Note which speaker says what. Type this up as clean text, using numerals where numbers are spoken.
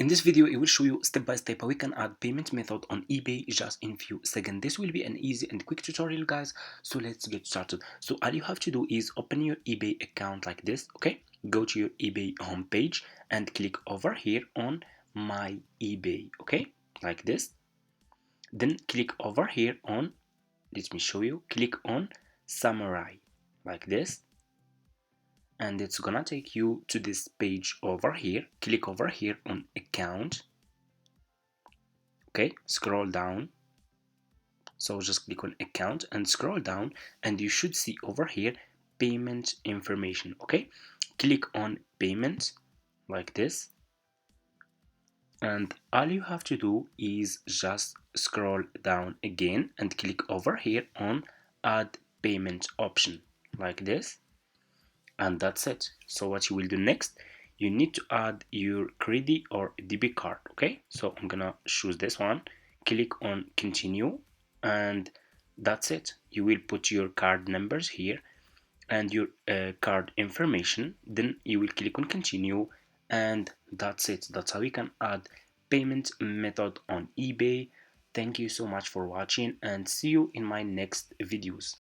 Speaker 1: In this video, it will show you step by step how we can add payment method on eBay just in few seconds. This will be an easy and quick tutorial, guys. So let's get started. So all you have to do is open your eBay account like this. Okay, go to your eBay homepage and click over here on my eBay. Okay, like this. Then click over here on, let me show you, click on Samurai like this, and it's gonna take you to this page over here. Click over here on account. Okay, scroll down. So just click on account and scroll down, and you should see over here payment information. Okay, click on payment like this, and all you have to do is just scroll down again and click over here on add payment option like this, and that's it. So what you will do next, you need to add your credit or debit card. Okay, so I'm gonna choose this one, click on continue, and that's it. You will put your card numbers here and your card information, then you will click on continue, and that's it. That's how you can add payment method on eBay. Thank you so much for watching, and see you in my next videos.